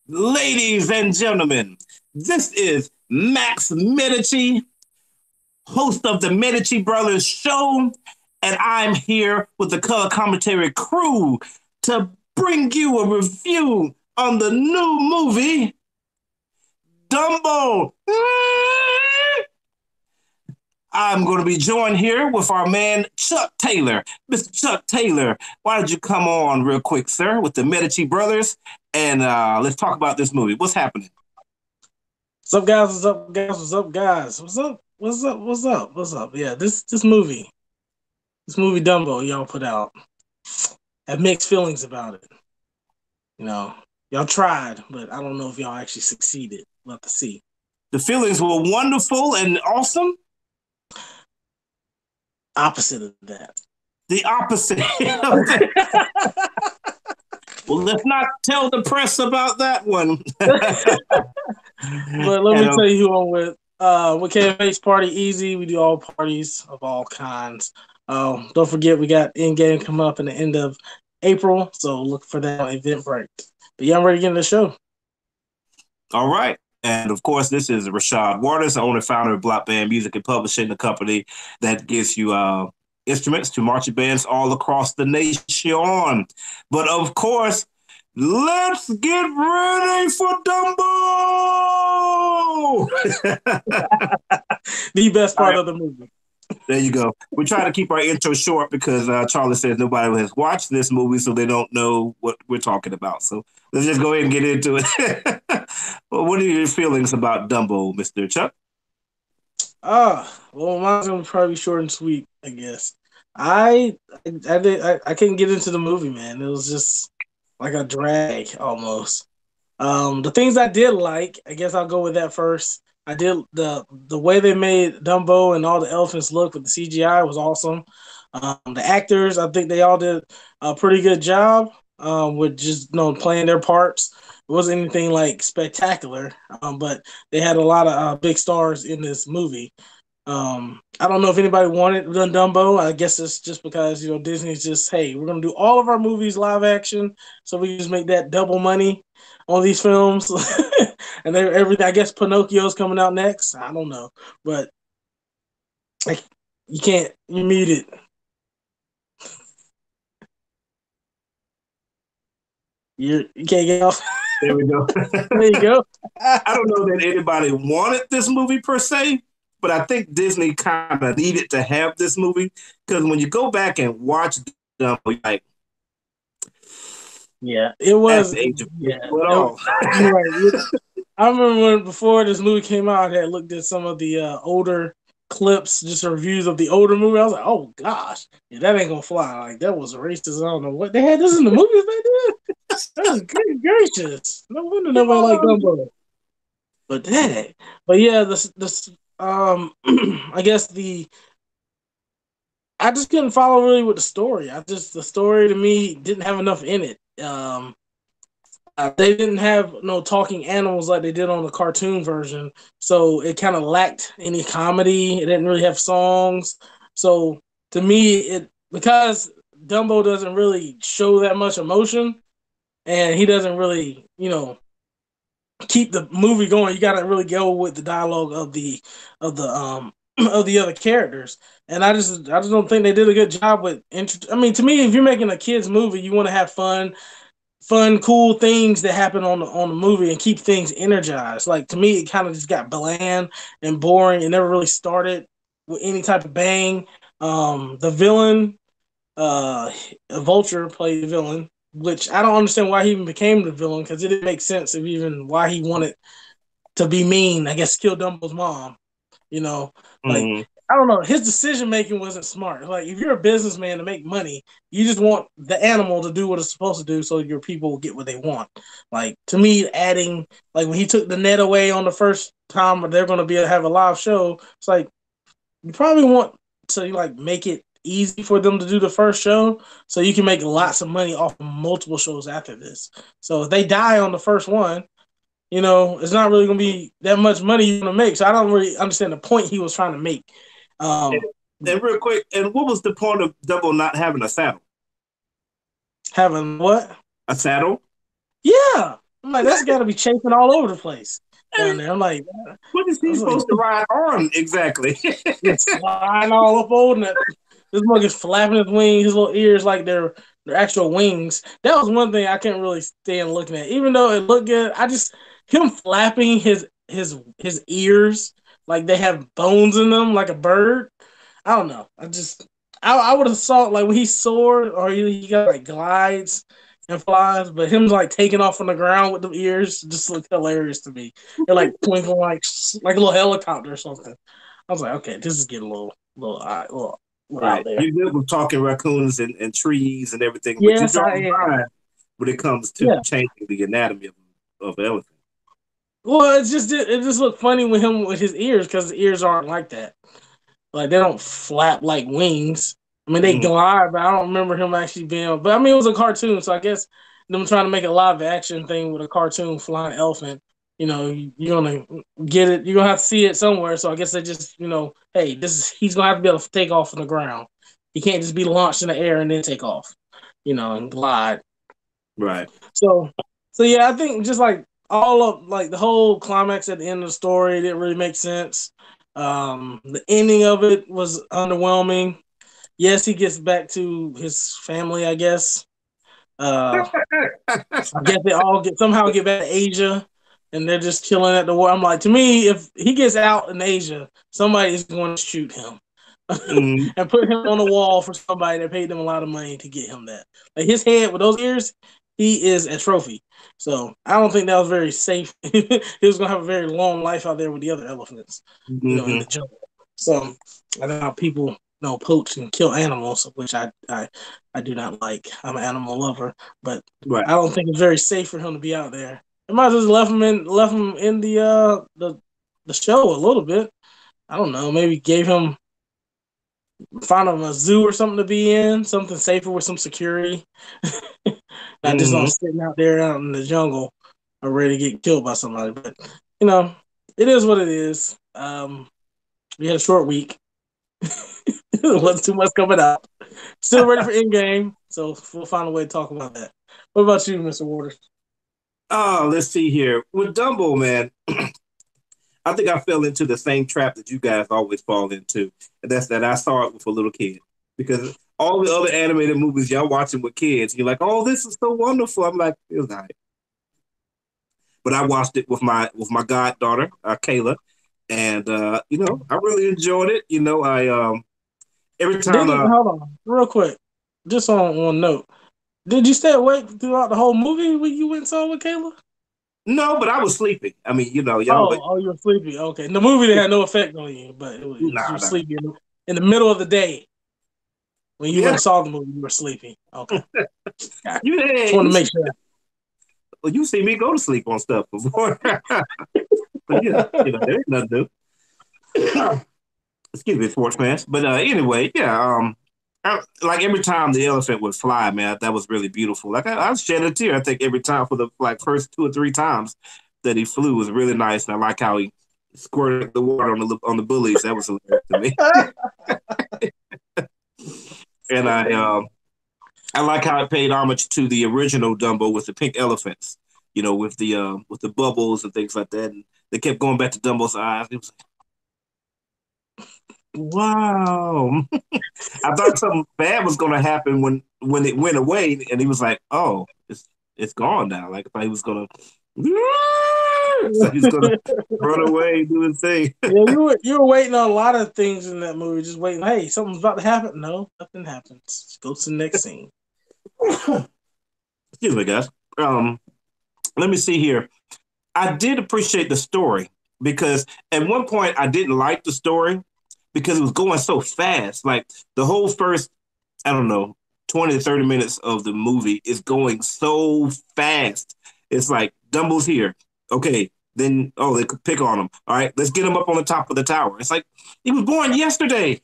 Ladies and gentlemen, this is Max Medici, host of the Medici Brothers Show, and I'm here with the Color Commentary crew to bring you a review on the new movie, Dumbo. I'm going to be joined here with our man, Chuck Taylor. Mr. Chuck Taylor, why don't you come on real quick, sir, with the Medici Brothers, and let's talk about this movie. What's happening? What's up, guys? What's up, guys? What's up, guys? What's up? What's up? What's up? What's up? Yeah, this movie Dumbo, y'all put out. Have mixed feelings about it. You know, y'all tried, but I don't know if y'all actually succeeded. We'll have to see. The feelings were wonderful and awesome. Opposite of that. The opposite. Well, let's not tell the press about that one. But let me tell you who I'm with. With KFH Party Easy, we do all parties of all kinds. Don't forget, we got in-game coming up in the end of April, so look for that on Eventbrite. But yeah, I'm ready to get into the show. All right. And of course, this is Rashad Waters, the owner and founder of Block Band Music and Publishing, the company that gives you instruments to marching bands all across the nation. But of course, let's get ready for Dumbo. The best part of the movie. There you go. We try to keep our intro short because Charlie says nobody has watched this movie, so they don't know what we're talking about. So let's just go ahead and get into it. Well, what are your feelings about Dumbo, Mr. Chuck? Well, mine's gonna probably be short and sweet, I guess. I couldn't get into the movie, man. It was just like a drag almost. The things I did like, I guess I'll go with that first. I did the way they made Dumbo and all the elephants look with the CGI was awesome. The actors, I think they all did a pretty good job with just playing their parts. It wasn't anything like spectacular, but they had a lot of big stars in this movie. I don't know if anybody wanted done Dumbo. I guess it's just because Disney's just, hey, we're gonna do all of our movies live action, so we just make that double money on these films. And everything. I guess Pinocchio's coming out next. I don't know, but like, you muted. You can't get off. There we go. There you go. I don't know that anybody wanted this movie per se, but I think Disney kind of needed to have this movie because when you go back and watch Dumbo, like, yeah, it was. Yeah, right. I remember when before this movie came out, I had looked at some of the older clips, just reviews of the older movie. I was like, oh gosh, yeah, that ain't gonna fly. Like, that was racist. I don't know what they had this in the movies they did. That was good gracious. No wonder nobody liked Dumbo. But yeah, this I guess I just couldn't follow really with the story. The story to me didn't have enough in it. They didn't have no talking animals like they did on the cartoon version, so it kind of lacked any comedy. It didn't really have songs. So to me, because Dumbo doesn't really show that much emotion, and he doesn't really, keep the movie going. You got to really go with the dialogue of the of the other characters. And I just don't think they did a good job with. I mean, to me, if you're making a kids movie, you want to have fun, cool things that happen on the movie and keep things energized. Like, to me, it kind of just got bland and boring. It never really started with any type of bang. The villain, Vulture played the villain, which I don't understand why he even became the villain, because it didn't make sense of even why he wanted to be mean. I guess kill Dumbo's mom. Like, I don't know. His decision making wasn't smart. Like, if you're a businessman to make money, you just want the animal to do what it's supposed to do, so your people will get what they want. Like, to me, adding, like, when he took the net away on the first time, but they're going to be have a live show. It's like, you probably want to, like, make it easy for them to do the first show, so you can make lots of money off of multiple shows after this. So if they die on the first one, it's not really going to be that much money you're going to make. So I don't really understand the point he was trying to make. And real quick, and what was the point of Dumbo not having a saddle? Having what? A saddle? Yeah. I'm like, that's got to be chafing all over the place down there. I'm like, What is I he was like, supposed to ride on exactly? it's flying all up over that. This mug is flapping his wings, his little ears like they're actual wings. That was one thing I couldn't really stand looking at. Even though it looked good, I just him flapping his ears like they have bones in them, like a bird. I don't know. I would have thought like when he soared or he got like glides and flies, but him like taking off on the ground with the ears just looked hilarious to me. They're like twinkling like a little helicopter or something. I was like, okay, this is getting a little out Right. there. You're good with talking raccoons and trees and everything, but you Yes, draw I a am. line when it comes to Yeah. changing the anatomy of elephant. Well, it just looked funny with him with his ears because his ears aren't like that. Like they don't flap like wings. I mean, they Mm, glide, but I don't remember him actually being. But I mean, it was a cartoon, so I guess them trying to make a live action thing with a cartoon flying elephant. You're gonna get it. You're gonna have to see it somewhere. So I guess they just, hey, he's gonna have to be able to take off from the ground. He can't just be launched in the air and then take off, and glide. right. So, so yeah, I think just like all of like the whole climax at the end of the story didn't really make sense. The ending of it was underwhelming. Yes, he gets back to his family. Uh, I guess they all get back to Asia, and they're just chilling at the war. I'm like, to me, if he gets out in Asia, somebody is going to shoot him Mm, and put him on the wall for somebody that paid them a lot of money to get him that. Like his head with those ears, he is a trophy. So I don't think that was very safe. He was gonna have a very long life out there with the other elephants, in hmm the jungle. So I know how people poach and kill animals, which I do not like. I'm an animal lover, but Right. I don't think it's very safe for him to be out there. I might have just left him in the show a little bit. I don't know, maybe gave him find him a zoo or something to be in, something safer with some security. Not just on Hmm. sitting out there out in the jungle or ready to get killed by somebody. But you know, it is what it is. We had a short week. There wasn't too much coming out. Still ready for Endgame, so we'll find a way to talk about that. What about you, Mr. Waters? Oh, let's see here. With Dumbo, man, I think I fell into the same trap that you guys always fall into. And that's that I saw it with a little kid. Because all the other animated movies y'all watching with kids, you're like, oh, this is so wonderful. I'm like, it was all right. But I watched it with my goddaughter, Kayla, and I really enjoyed it. I every time Didn't hold on real quick, just on note. Did you stay awake throughout the whole movie when you went and saw with Kayla? no, but I was sleeping. I mean, y'all, Oh, you were sleepy. Okay, the movie had no effect on you, but it was you nah, were nah, sleepy in the middle of the day when you went yeah, and saw the movie. You were sleepy. Okay, got you it. Just hey, want you to make see, sure. well, you see me go to sleep on stuff before, but there ain't nothing to do. Excuse me, sports fans. But anyway, yeah. Like every time the elephant would fly, man, that was really beautiful. Like I shed a tear. I think every time for the like first 2 or 3 times that he flew was really nice, and I like how he squirted the water on the bullies. That was hilarious to me. And I like how it paid homage to the original Dumbo with the pink elephants. With the bubbles and things like that. And they kept going back to Dumbo's eyes. It was like, wow. I thought something bad was going to happen when it went away, and he was like, "Oh, it's gone now." Like I thought he was going to, so he's going to run away, do his thing. Yeah, you were waiting on a lot of things in that movie, just waiting. Hey, something's about to happen. No, nothing happens. Just go to the next scene. Excuse me, guys. Um, Let me see here. I did appreciate the story because at one point I didn't like the story because it was going so fast. Like the whole first, I don't know, 20 to 30 minutes of the movie is going so fast. It's like Dumbo's here. Okay. Then, they could pick on him. All right, let's get him up on the top of the tower. It's like he was born yesterday.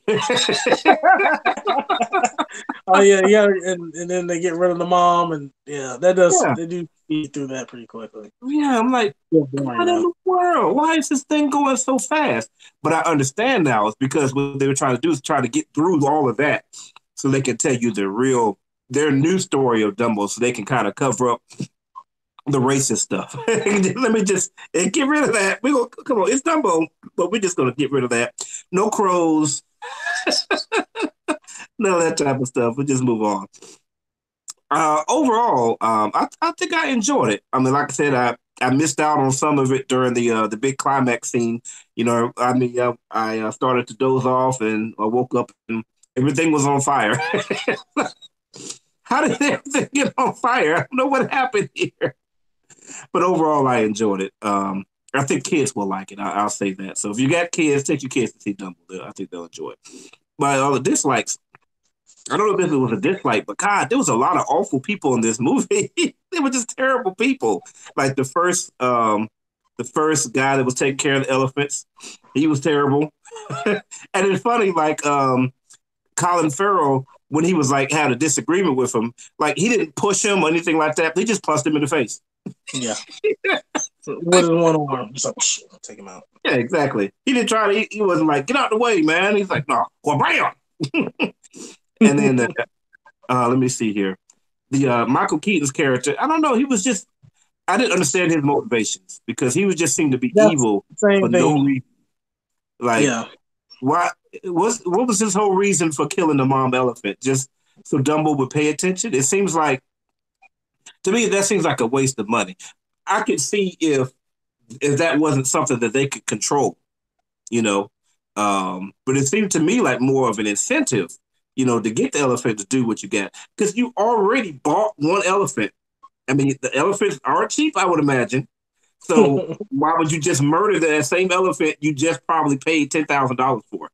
Oh yeah, and then they get rid of the mom, and yeah, Yeah. they do speed through that pretty quickly. Yeah. I'm like, Still boring what in though. the world? Why is this thing going so fast? But I understand now. It's because what they were trying to do is try to get through all of that so they can tell you their new story of Dumbo so they can kind of cover up the racist stuff. Let me just get rid of that. We go, come on, it's Dumbo, but we're just gonna get rid of that. No crows, none of that type of stuff. We just move on. Overall, I think I enjoyed it. I mean, like I said, I missed out on some of it during the big climax scene. You know, I mean, I started to doze off and I woke up and everything was on fire. How did everything get on fire? I don't know what happened here. But overall, I enjoyed it. I think kids will like it. I'll say that. So if you got kids, take your kids to see Dumbo. I think they'll enjoy it. But all the dislikes, I don't know if this was a dislike, but God, there was a lot of awful people in this movie. They were just terrible people. Like the first guy that was taking care of the elephants, he was terrible. And it's funny, like Colin Farrell, when he was like had a disagreement with him, like he didn't push him or anything like that. He just punched him in the face. Yeah. With one arm. Just like, take him out. Yeah, exactly. He didn't try to, he wasn't like, get out the way, man. He's like, no, well, bam. And then, let me see here. The Michael Keaton's character, I don't know. He was just, I didn't understand his motivations because he was just seemed to be That's evil same for thing. no reason. Like, yeah. what was his whole reason for killing the mom elephant? Just so Dumbo would pay attention? It seems like, to me, that seems like a waste of money. I could see if that wasn't something that they could control, you know. But it seemed to me like more of an incentive, you know, to get the elephant to do what you got. Because you already bought one elephant. I mean, the elephants are cheap, I would imagine. So why would you just murder that same elephant you just probably paid $10,000 for?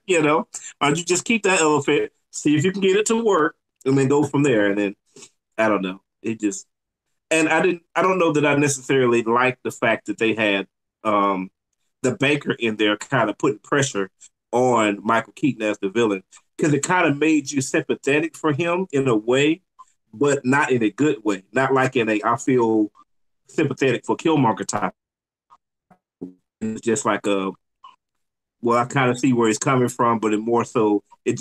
You know, why don't you just keep that elephant, see if you can get it to work, and then go from there. And then I don't know. It just and I don't know that I necessarily like the fact that they had the banker in there kind of putting pressure on Michael Keaton as the villain because it kind of made you sympathetic for him in a way, but not in a good way. Not like in a I feel sympathetic for Killmonger type. It's just like a well, I kind of see where he's coming from, but it more so it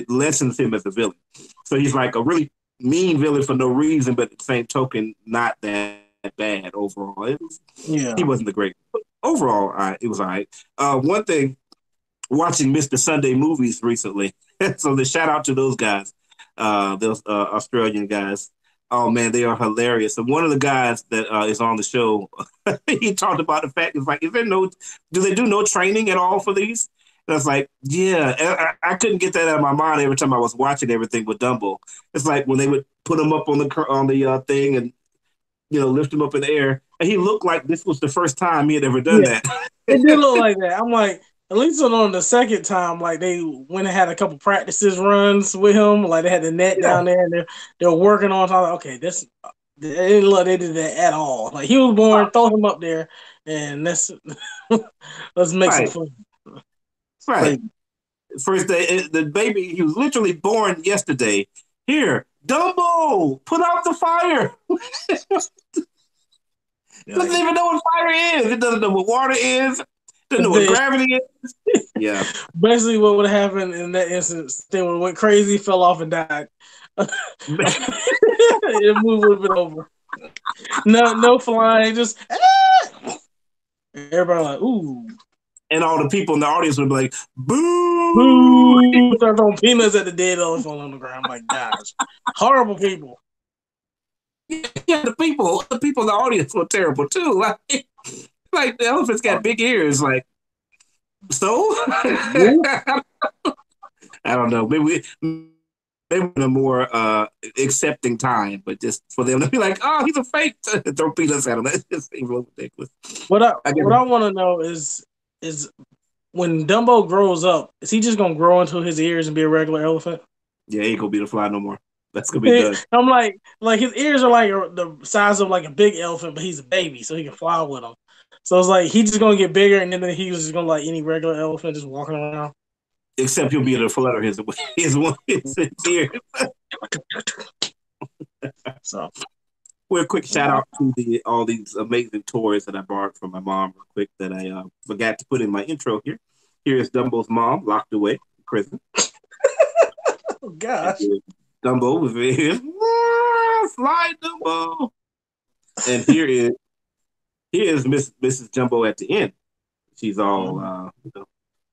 lessens him as a villain. So he's like a really mean villain for no reason, but at the same token, not that bad overall. He wasn't the great. Overall, it was all right. One thing, watching Mr. Sunday movies recently, so the shout out to those guys, those Australian guys. Oh man, they are hilarious. And one of the guys that is on the show, he talked about the fact it's like, do they do no training at all for these? And I was like, yeah. I couldn't get that out of my mind every time I was watching everything with Dumbo. It's like when they would put him up on the thing and lift him up in the air, and he looked like this was the first time he had ever done that. It did look like that. I'm like, at least on the second time, like they went and had a couple practices runs with him. Like they had the net down there, and they're working on. So I was like, okay, they didn't look they did that at all. Like he was born, throw him up there, and let's make some fun. Right. First day, the baby, he was literally born yesterday. Here, Dumbo, put out the fire. Doesn't even know what fire is. It doesn't know what water is. Doesn't know what gravity is. Yeah. Basically, what would have happened in that instance, they would have went crazy, fell off, and died. The movie would have been over. No flying, just everybody like, ooh. And all the people in the audience would be like, boo! Boo! Start throwing peanuts at the dead elephant on the ground. I'm like, gosh, horrible people. Yeah, the people in the audience were terrible too. Like the elephants got big ears. Like, so I don't know. Maybe in a more accepting time, but just for them to be like, oh, he's a fake, throw peanuts at him. That just seems ridiculous. What I want to know is when Dumbo grows up, is he just gonna grow into his ears and be a regular elephant? Yeah, he ain't gonna be the fly no more. That's gonna be done. I'm like his ears are like the size of like a big elephant, but he's a baby, so he can fly with them. So it's like he's just gonna get bigger, and then he was just gonna like any regular elephant just walking around. Except he'll be able to flutter his ears. So, well, a quick shout out to all these amazing toys that I borrowed from my mom, real quick, that I forgot to put in my intro here. Here is Dumbo's mom locked away in prison. Oh gosh. Dumbo was here. Fly Dumbo. And here is Mrs. Jumbo at the end. She's all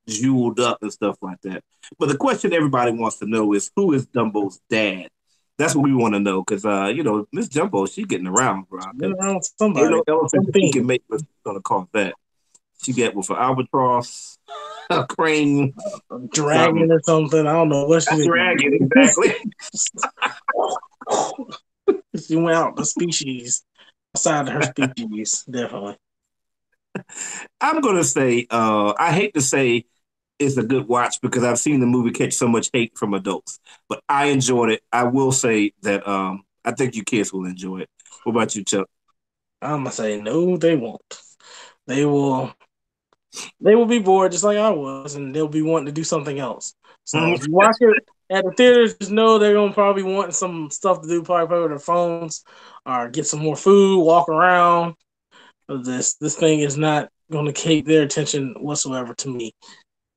jeweled up and stuff like that. But the question everybody wants to know is who is Dumbo's dad? That's what we want to know because Miss Jumbo, she's getting around, bro. Around Ain't somebody, no elephant that she something, can make that's gonna cause that. She get with an albatross, a crane, a dragon something. or something. I don't know what A she dragon, exactly. She went out the species, outside of her species, definitely. I'm gonna say, I hate to say it's a good watch because I've seen the movie catch so much hate from adults, but I enjoyed it. I will say that I think you kids will enjoy it. What about you, Chuck? I'm gonna say no, they won't. They will. They will be bored just like I was, and they'll be wanting to do something else. So if you watch it at the theaters, just know they're gonna probably want some stuff to do, probably play with their phones, or get some more food, walk around. This thing is not gonna keep their attention whatsoever to me.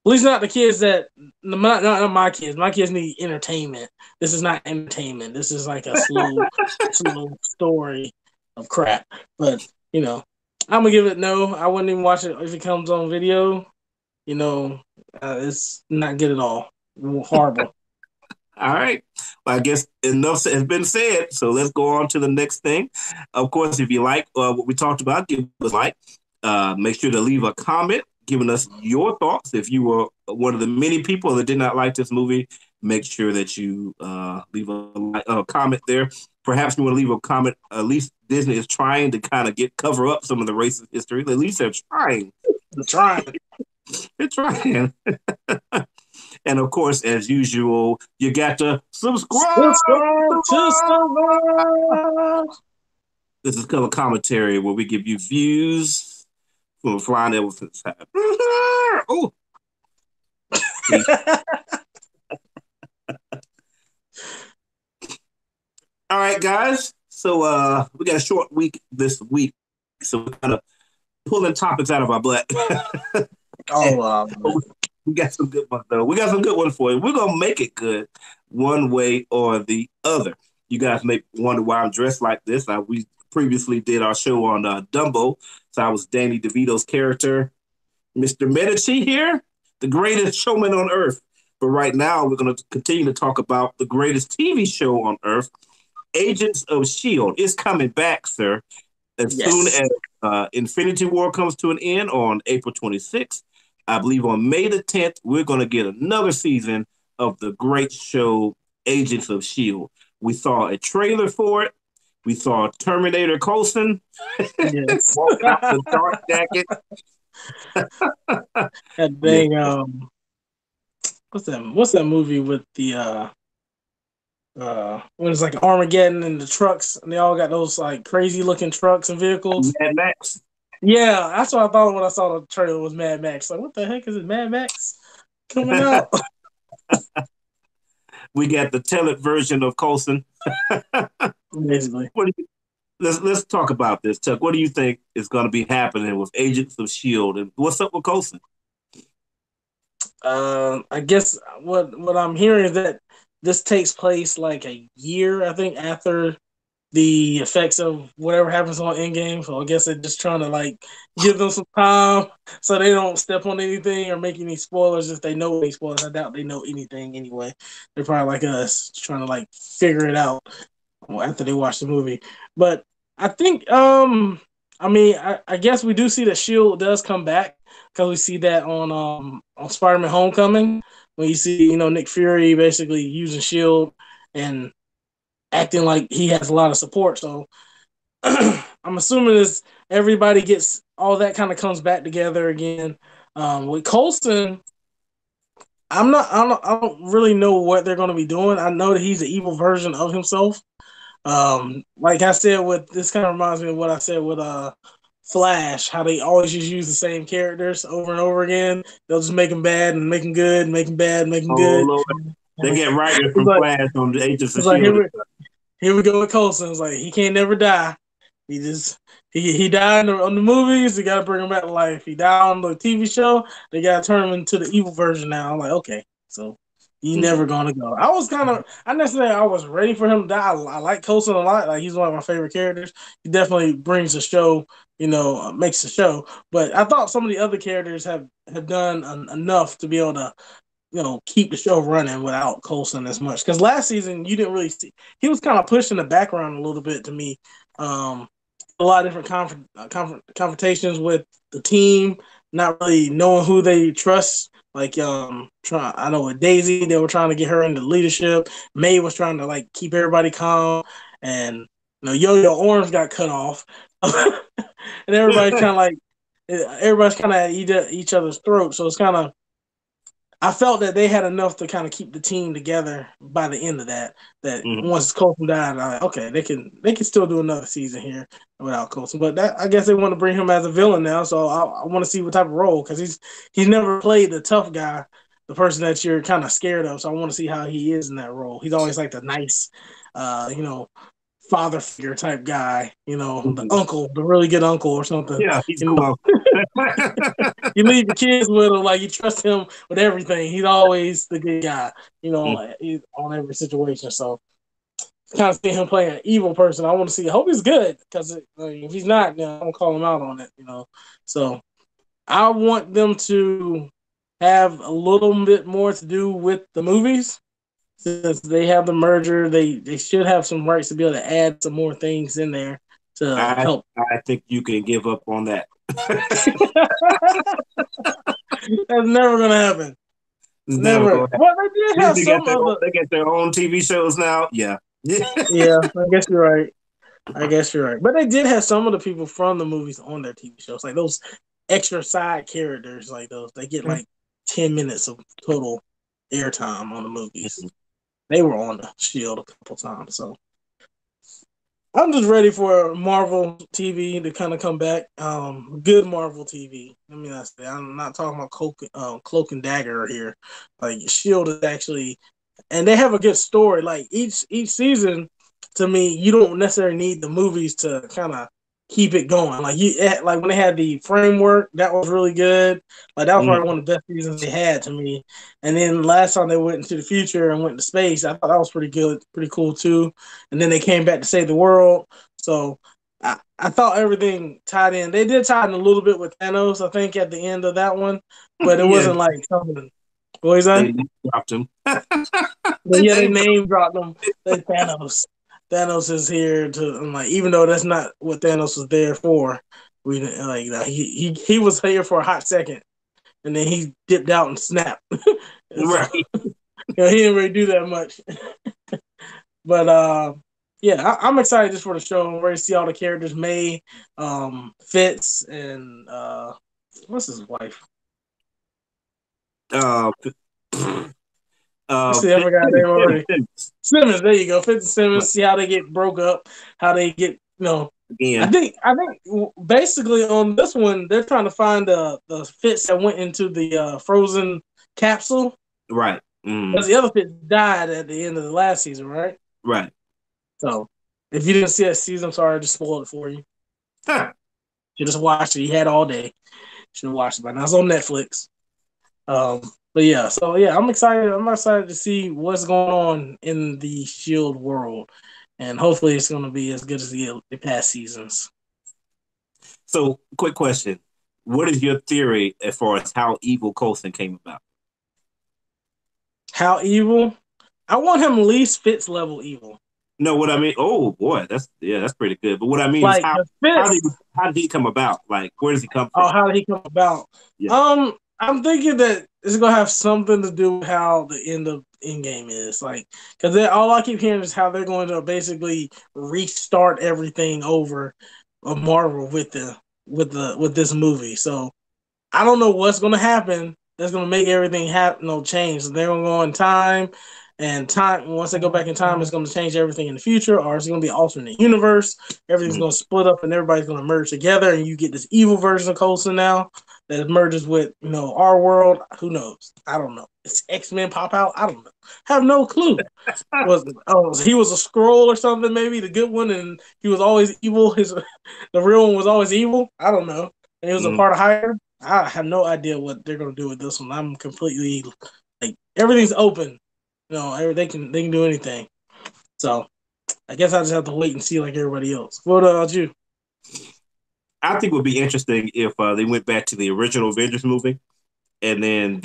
At least not the kids that not my kids. My kids need entertainment. This is not entertainment. This is like a slow story of crap. But I'm gonna give it no. I wouldn't even watch it if it comes on video. It's not good at all. Horrible. All right. Well, I guess enough has been said. So let's go on to the next thing. Of course, if you like what we talked about, give us a like. Make sure to leave a comment giving us your thoughts. If you were one of the many people that did not like this movie, make sure that you leave a comment there. Perhaps you want to leave a comment. At least Disney is trying to kind of cover up some of the racist history. At least they're trying. They're trying. They're trying. And of course, as usual, you got to subscribe. This is Color Commentary, where we give you views from a flying elephant's head. Oh. All right, guys. So we got a short week this week, so we're kind of pulling topics out of our butt. We got some good ones, though. We got some good ones for you. We're going to make it good one way or the other. You guys may wonder why I'm dressed like this. We previously did our show on Dumbo. So I was Danny DeVito's character, Mr. Medici here, the greatest showman on earth. But right now, we're going to continue to talk about the greatest TV show on earth, Agents of S.H.I.E.L.D. It's coming back, sir. As soon as Infinity War comes to an end on April 26th, I believe on May the 10th, we're going to get another season of the great show, Agents of S.H.I.E.L.D. We saw a trailer for it. We saw Terminator Coulson walking out the dark jacket. That dang, what's that movie with the when it's like Armageddon and the trucks and they all got those like crazy looking trucks and vehicles? Mad Max. Yeah, that's what I thought when I saw the trailer was Mad Max. Like, what the heck is it, Mad Max coming out? We got the Tenet version of Coulson. Basically. Let's talk about this, Chuck. What do you think is going to be happening with Agents of S.H.I.E.L.D. and what's up with Coulson? I guess what I'm hearing is that this takes place like a year, I think, after the effects of whatever happens on Endgame. So I guess they're just trying to like give them some time so they don't step on anything or make any spoilers if they know any spoilers. I doubt they know anything anyway. They're probably like us, trying to like figure it out after they watch the movie. But I think I guess we do see that Shield does come back because we see that on Spider-Man Homecoming when you see Nick Fury basically using Shield and acting like he has a lot of support. So I'm assuming this everybody gets all that kind of comes back together again. With Coulson, I don't really know what they're going to be doing. I know that he's an evil version of himself. Like I said, with this kind of reminds me of what I said with Flash, how they always just use the same characters over and over again. They'll just make them bad and make them good, make them bad, make them good. Lord. They get writers from Flash on the Agents of S.H.I.E.L.D. Here we go with Coulson. It's like he can't never die. He died on the movies. They gotta bring him back to life. He died on the TV show. They gotta turn him into the evil version now. I'm like, okay, so He's never gonna go. I was kind of, I necessarily, I was ready for him to die. I like Coulson a lot. Like he's one of my favorite characters. He definitely brings the show, makes the show. But I thought some of the other characters have done enough to be able to, keep the show running without Coulson as much. Because last season you didn't really see, he was kind of pushed in the background a little bit to me. A lot of different confrontations with the team, not really knowing who they trust. Like I know with Daisy, they were trying to get her into leadership. May was trying to like keep everybody calm, and Yo-Yo Orange got cut off, and everybody's kind of at each other's throat. So it's kind of, I felt that they had enough to kind of keep the team together by the end of that. That once Colton died, okay, they can still do another season here without Colton. But I guess they want to bring him as a villain now, so I want to see what type of role, because he's never played the tough guy, the person that you're kind of scared of. So I want to see how he is in that role. He's always like the nice, father figure type guy, the uncle, the really good uncle or something. Yeah, he's cool. You leave the kids with him, like you trust him with everything. He's always the good guy, he's on every situation. So kind of see him playing an evil person. I want to see. I hope he's good, because if he's not, then I'm gonna call him out on it. So I want them to have a little bit more to do with the movies. Since they have the merger, they should have some rights to be able to add some more things in there to help. I think you can give up on that. That's never gonna happen. Never. Well, they did have some other. They get their own TV shows now. Yeah. Yeah, I guess you're right. But they did have some of the people from the movies on their TV shows, like those extra side characters, like those. They get like 10 minutes of total airtime on the movies. They were on the Shield a couple times, so I'm just ready for Marvel TV to kind of come back. Good Marvel TV. I mean, I'm not talking about Cloak and Dagger here. Like Shield is actually, and they have a good story. Like each season, to me, you don't necessarily need the movies to kind of keep it going. Like when they had the framework, that was really good. Like that was probably one of the best seasons they had to me. And then last time they went into the future and went to space, I thought that was pretty good, pretty cool too. And then they came back to save the world. So I thought everything tied in. They did tie in a little bit with Thanos, I think, at the end of that one, but it wasn't like something. What is that? They dropped him. They name dropped them. Thanos. Thanos is here to. I'm like, even though that's not what Thanos was there for, we like he was here for a hot second, and then he dipped out and snapped. Right. He didn't really do that much. But yeah, I'm excited just for the show. I'm ready to see all the characters. May, Fitz, and what's his wife? What's the other guy name already? Simmons. There you go. Fitz and Simmons. See how they get broke up. How they get Again. I think basically on this one they're trying to find the Fitz that went into the frozen capsule. Right. Because the other Fitz died at the end of the last season, right? Right. So if you didn't see that season, I'm sorry, I just spoiled it for you. You just watched it. You had all day. Should have watched it by now. It's on Netflix. But yeah, so yeah, I'm excited. I'm excited to see what's going on in the Shield world, and hopefully, it's going to be as good as the past seasons. So, quick question: what is your theory as far as how evil Coulson came about? How evil? I want him at least Fitz level evil. No, what I mean. Oh boy, that's pretty good. But what I mean is how did he come about? Like, where does he come from? Oh, how did he come about? Yeah. I'm thinking that it's gonna have something to do with how the end of Endgame is, like, because all I keep hearing is how they're going to basically restart everything over of Marvel with this movie. So I don't know what's gonna happen that's gonna make everything change. They're gonna go in time. And once they go back in time, it's going to change everything in the future, or it's going to be an alternate universe. Everything's going to split up, and everybody's going to merge together, and you get this evil version of Coulson now that merges with our world. Who knows? I don't know. It's X-Men pop out. I don't know. Have no clue. He was a Skrull or something, maybe the good one, and he was always evil. The real one was always evil. I don't know. And he was a part of Hydra. I have no idea what they're going to do with this one. I'm completely everything's open. they can do anything. So I guess I just have to wait and see like everybody else. What about you? I think it would be interesting if they went back to the original Avengers movie, and then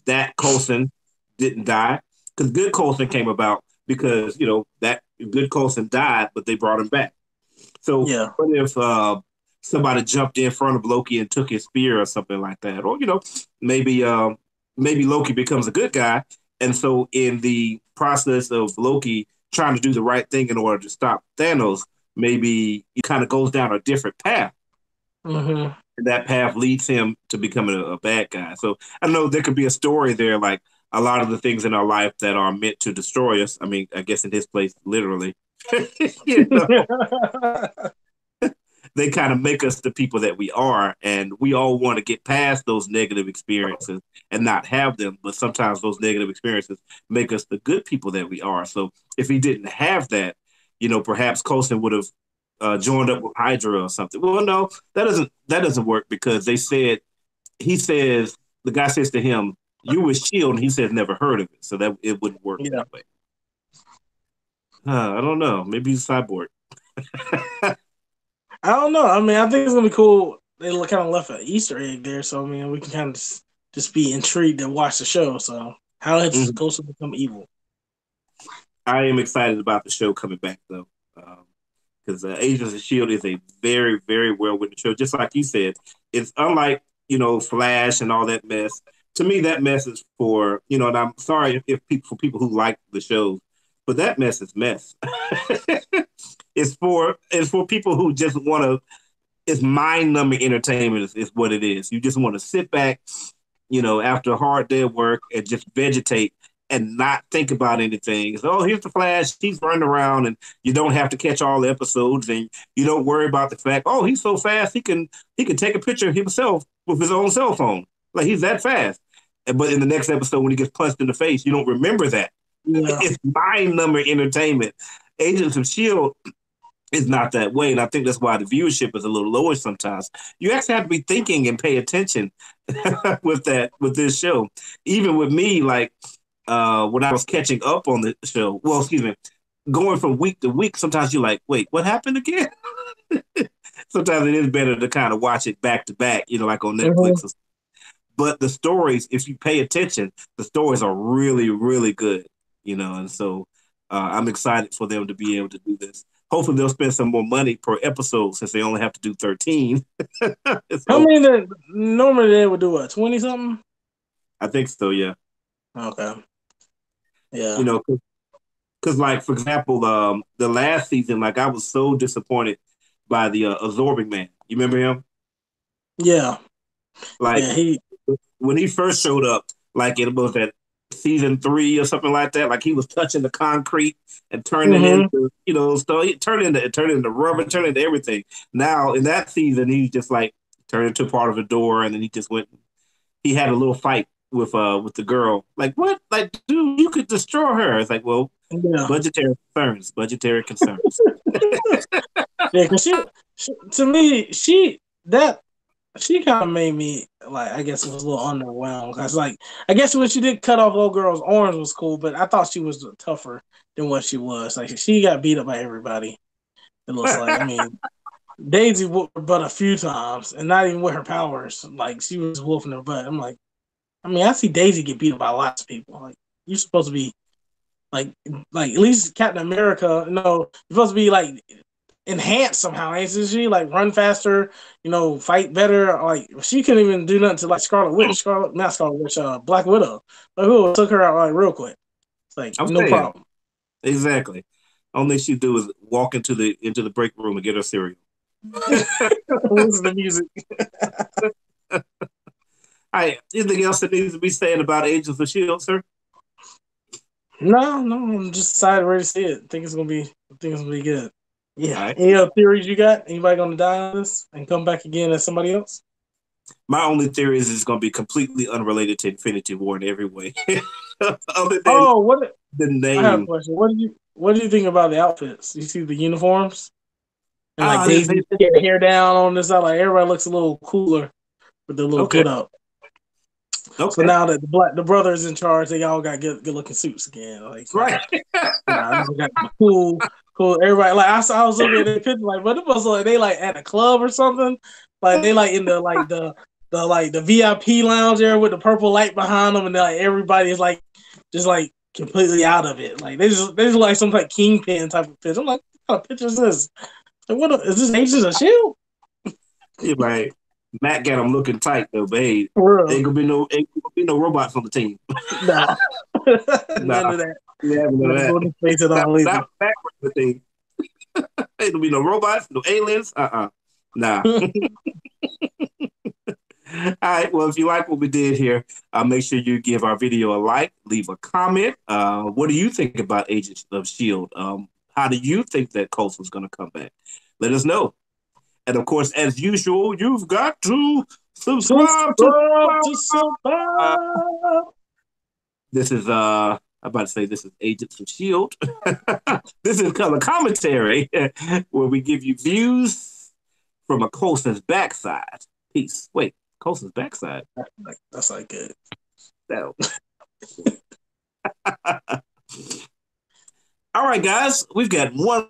that Coulson didn't die, because Good Coulson came about because that Good Coulson died, but they brought him back. So Yeah. what if somebody jumped in front of Loki and took his spear or something like that, or maybe maybe Loki becomes a good guy, and so in the process of Loki trying to do the right thing in order to stop Thanos, maybe he kind of goes down a different path. Mm-hmm. And that path leads him to becoming a bad guy. So I know there could be a story there, like a lot of the things in our life that are meant to destroy us. I mean, I guess in his place, literally. you know, they kind of make us the people that we are, and we all want to get past those negative experiences and not have them. But sometimes those negative experiences make us the good people that we are. So if he didn't have that, perhaps Coulson would have joined up with Hydra or something. Well, no, that doesn't work, because the guy says to him, "You with Shield," and he says, "Never heard of it," so that it wouldn't work Yeah. that way. I don't know. Maybe he's a cyborg. I don't know. I mean, I think it's gonna be cool. They kind of left an Easter egg there, so I mean, we can kind of just be intrigued and watch the show. So how it's Mhm. supposed to become evil? I am excited about the show coming back, though, because Agents of Shield is a very, very well written show. Just like you said, it's unlike Flash and all that mess. To me, that mess is for and I'm sorry if people for people who like the shows, but that mess is mess. It's for people who just want to. It's mind numbing entertainment is what it is. You just want to sit back, after a hard day of work and just vegetate and not think about anything. So, oh, here's the Flash. He's running around, and you don't have to catch all the episodes, and you don't worry about the fact, oh, he's so fast he can take a picture of himself with his own cell phone. Like, he's that fast. But in the next episode, when he gets punched in the face, you don't remember that. Yeah. It's mind numbing entertainment. Agents of Shield is not that way, and I think that's why the viewership is a little lower sometimes. You actually have to be thinking and pay attention with this show. Even with me, like when I was catching up on the show, well, excuse me, going from week to week, sometimes you're like, wait, what happened again? Sometimes it is better to kind of watch it back to back, like on Mm-hmm. Netflix. But the stories, if you pay attention, the stories are really, really good, and so I'm excited for them to be able to do this. Hopefully, they'll spend some more money per episode, since they only have to do 13. How So many that normally they would do? What, 20 something? I think so, yeah. Okay. Yeah. You know, because like for example, the last season, like I was so disappointed by the absorbing man. You remember him? Yeah. Like Yeah. He. when he first showed up, like it was at season 3 or something like that. Like he was touching the concrete and turning Mm-hmm. into, stuff. He turned into rubber, turned into everything. Now in that season, he just like turned into part of the door, and then he just went. He had a little fight with the girl. Like what? Like dude, you could destroy her. It's like, well, Yeah. budgetary concerns. Budgetary concerns. Yeah. Because to me, she kind of made me like, I guess it was a little underwhelmed. Cause like, I guess when she did cut off old girl's arms was cool, but I thought she was tougher than what she was. Like she got beat up by everybody. It looks like. I mean, Daisy whooped her butt a few times, and not even with her powers. Like she was whooping her butt. I'm like, I mean, I see Daisy get beat up by lots of people. Like you're supposed to be like at least Captain America. No, you're supposed to be like enhanced somehow. Ain't she like run faster? Fight better. Like she couldn't even do nothing to like Scarlet Witch. Not Scarlet Witch. Black Widow. Like who took her out like real quick. It's like I'm no saying problem. exactly. Only she do is walk into the break room and get her cereal. Listen to music. All right. Anything else that needs to be said about Agents of Shield, sir? No, I'm just excited, ready to see it. I think it's gonna be good. All Yeah. right. Any other theories you got? Anybody gonna die on this and come back again as somebody else? My only theory is it's going to be completely unrelated to Infinity War in every way, other than Oh, what? the I have a name. question. What do you think about the outfits? You see the uniforms and like Oh, I didn't pay Daisy attention. getting the hair down on this side. Like everybody looks a little cooler with their little Okay. get up. So Okay. now that the brother is in charge, they all got good looking suits again. Like, so Right. I got cool. Everybody like I was looking at the picture like, but it was like they like at a club or something. Like they like in the VIP lounge there with the purple light behind them, and like everybody is like just like completely out of it. Like they just like some like kingpin type of picture. I'm like, what kind of picture is this? Like, is this Agents of Shield? You're right. Matt got him looking tight though, but hey, For real? ain't gonna be no robots on the team. Nah, Nah, none of that. yeah, none of Not that. going to space at all either. Not backwards the team. Ain't gonna be no robots, no aliens. Nah. All right. Well, if you like what we did here, make sure you give our video a like, leave a comment. What do you think about Agents of Shield? How do you think that Coulson's going to come back? Let us know. And of course, as usual, you've got to subscribe to. Survive. This is I'm about to say this is Agents of Shield. This is Color Commentary, where we give you views from a Coulson's backside. Peace. Wait. Coulson's backside. That's like good. So. All right, guys, we've got one,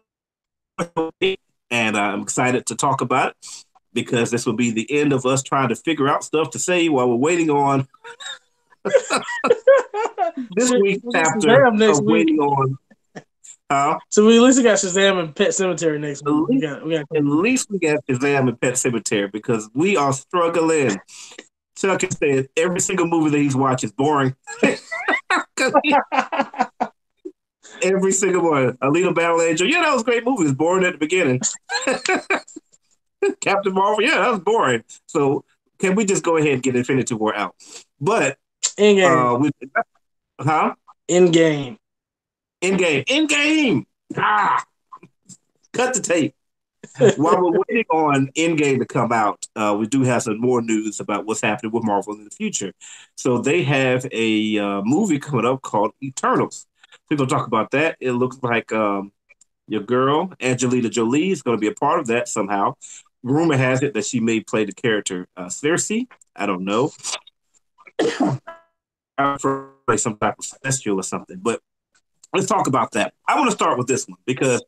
and I'm excited to talk about it because this will be the end of us trying to figure out stuff to say while we're waiting on this week's chapter of waiting on. So we at least got Shazam and Pet Cemetery next week. We got at least we got Shazam and Pet Cemetery because we are struggling. Chuck is saying every single movie that he's watched is boring. Every single one. Alita Battle Angel. Yeah, that was a great movie. It was boring at the beginning. Captain Marvel. Yeah, that was boring. So can we just go ahead and get Infinity War out? But in-game. In-game. Ah, cut the tape. While we're waiting on Endgame to come out, we do have some more news about what's happening with Marvel in the future. So they have a movie coming up called Eternals. We're going to talk about that. It looks like your girl, Angelina Jolie, is going to be a part of that somehow. Rumor has it that she may play the character Cersei. I don't know. Like some type of celestial or something. But let's talk about that. I want to start with this one because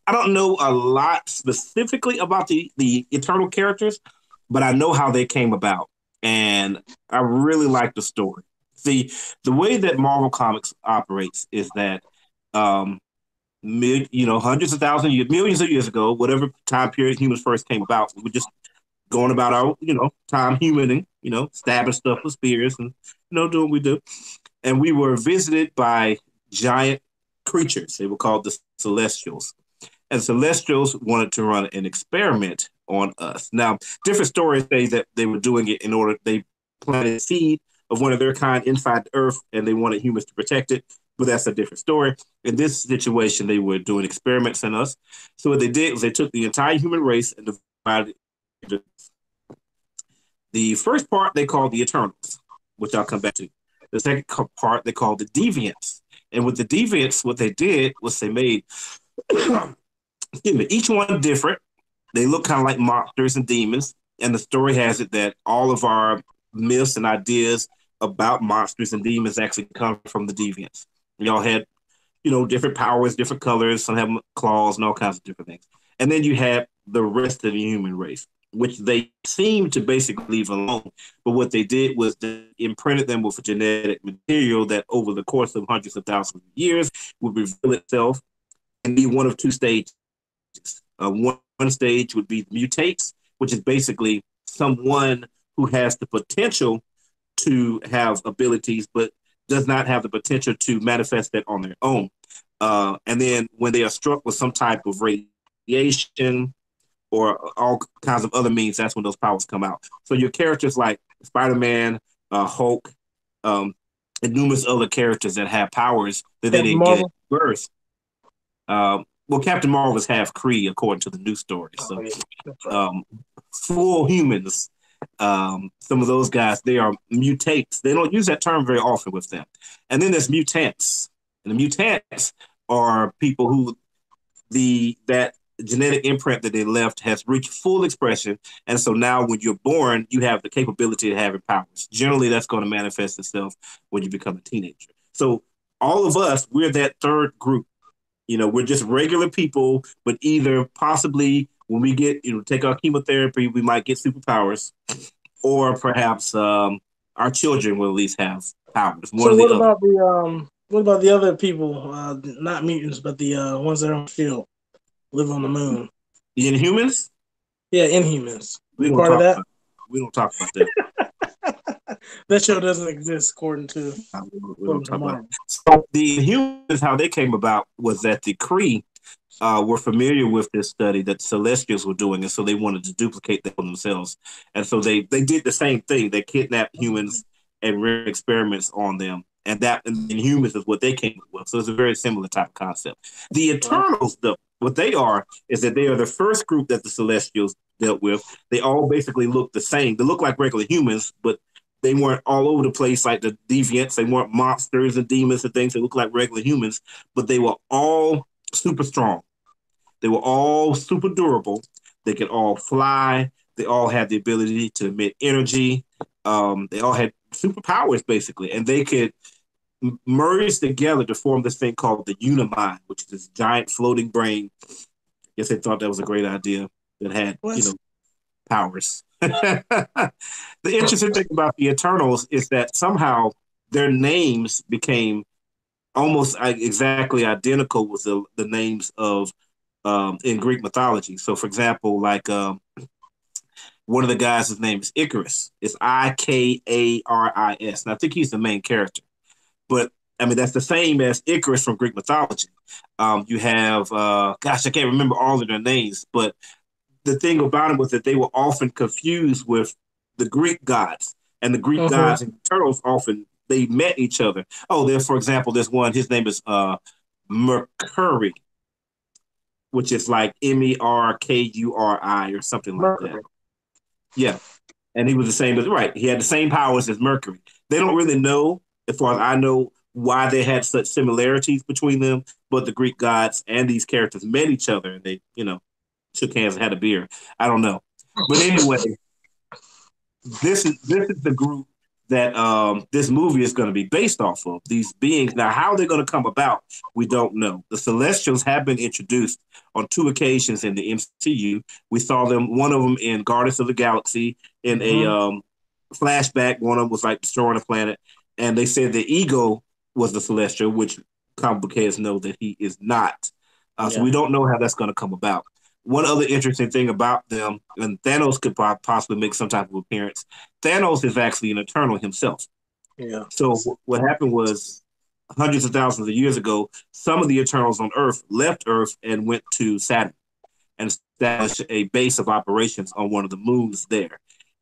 I don't know a lot specifically about the Eternal characters, but I know how they came about. And I really like the story. See, the way that Marvel Comics operates is that, hundreds of thousands, millions of years ago, whatever time period humans first came about, we were just going about our, time humaning, stabbing stuff with spears and, doing what we do. And we were visited by giant creatures. They were called the Celestials. And Celestials wanted to run an experiment on us. Now, different stories say that they were doing it in order they planted a seed of one of their kind inside the earth, and they wanted humans to protect it. But that's a different story. In this situation, they were doing experiments on us. So what they did was they took the entire human race and divided it. The first part they called the Eternals, which I'll come back to. The second part they called the Deviants. And with the Deviants, what they did was they made each one different. They look kind of like monsters and demons. And the story has it that all of our myths and ideas about monsters and demons actually come from the Deviants. We all had, different powers, different colors. Some have claws and all kinds of different things. And then you have the rest of the human race, which they seem to basically leave alone. But what they did was they imprinted them with a genetic material that over the course of hundreds of thousands of years would reveal itself and be one of two stages. One stage would be mutates, which is basically someone who has the potential to have abilities, but does not have the potential to manifest that on their own. And then when they are struck with some type of radiation or all kinds of other means, that's when those powers come out. So your characters like Spider-Man, Hulk, and numerous other characters that have powers that they didn't get at birth. Well, Captain Marvel is half Kree, according to the news story. So, full humans. Some of those guys, they are mutates. They don't use that term very often with them. And then there's mutants. And the mutants are people who that genetic imprint that they left has reached full expression. And so now when you're born, you have the capability of having powers. Generally, that's going to manifest itself when you become a teenager. So all of us, we're that third group. We're just regular people, but either possibly when we get, take our chemotherapy, we might get superpowers, or perhaps our children will at least have powers. One So or the other. what about the other people, not mutants, but the ones that are on the field, live on the moon? The Inhumans? Yeah, Inhumans. We You don't part of talk that? about. We don't talk about that. That show doesn't exist according to We don't talk about. Marvel. So the Inhumans, how they came about was that the Kree were familiar with this study that the Celestials were doing, and so they wanted to duplicate that for themselves. And so they did the same thing. They kidnapped humans and ran experiments on them, and humans is what they came up with. So it's a very similar type of concept. The Eternals, though, what they are is that they are the first group that the Celestials dealt with. They all basically look the same. They look like regular humans, but they weren't all over the place like the deviants. They weren't monsters and demons and things. They look like regular humans, but they were all super strong. They were all super durable. They could all fly. They all had the ability to emit energy. They all had superpowers, basically, and they could merge together to form this thing called the Unimind, which is this giant floating brain. I guess they thought that was a great idea that had, powers. The interesting thing about the Eternals is that somehow their names became almost exactly identical with the names of in Greek mythology. So, for example, like one of the guys, his name is Icarus. It's Ikaris. And I think he's the main character. But I mean, that's the same as Icarus from Greek mythology. You have, gosh, I can't remember all of their names, but the thing about them was that they were often confused with the Greek gods, and the Greek gods and Eternals often they met each other. Oh, for example, there's one. His name is Mercury, which is like Merkuri or something like that. Yeah, and he was the same as right. He had the same powers as Mercury. They don't really know, as far as I know, why they had such similarities between them. But the Greek gods and these characters met each other, and they, shook hands and had a beer. I don't know, but anyway, this is the group that this movie is going to be based off of. These beings. Now, how they're going to come about, we don't know. The Celestials have been introduced on 2 occasions in the MCU. We saw them, one of them in Guardians of the Galaxy, in a flashback. One of them was like destroying a planet, and they said the Ego was the Celestial, which comic book heads know that he is not. So we don't know how that's going to come about. One other interesting thing about them, and Thanos could possibly make some type of appearance. Thanos is actually an Eternal himself. Yeah. So what happened was, hundreds of thousands of years ago, some of the Eternals on Earth left Earth and went to Saturn and established a base of operations on one of the moons there.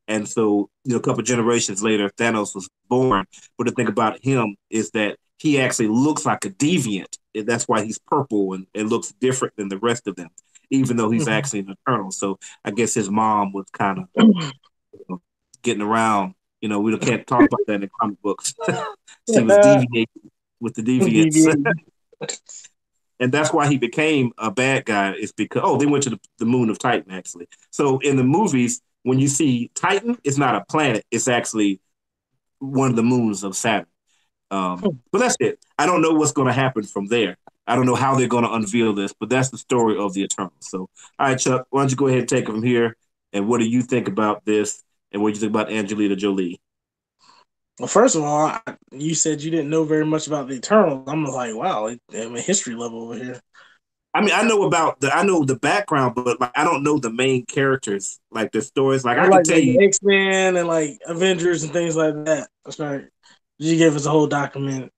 And so, a couple of generations later, Thanos was born. But the thing about him is that he actually looks like a deviant. And that's why he's purple and looks different than the rest of them, even though he's actually an Eternal. So I guess his mom was kind of getting around. We can't talk about that in comic books. She was deviating with the deviants. And that's why he became a bad guy, is because, they went to the moon of Titan, actually. So in the movies, when you see Titan, it's not a planet. It's actually one of the moons of Saturn. But that's it. I don't know what's going to happen from there. I don't know how they're going to unveil this, but that's the story of the Eternals. So, all right, Chuck, why don't you go ahead and take it from here? And what do you think about this? And what do you think about Angelina Jolie? Well, first of all, you said you didn't know very much about the Eternals. I'm like, wow, I'm a history level over here. I mean, I know the background, but like I don't know the main characters, like the stories. Like I can tell you, X-Men and like Avengers and things like that. That's right. You gave us a whole documentary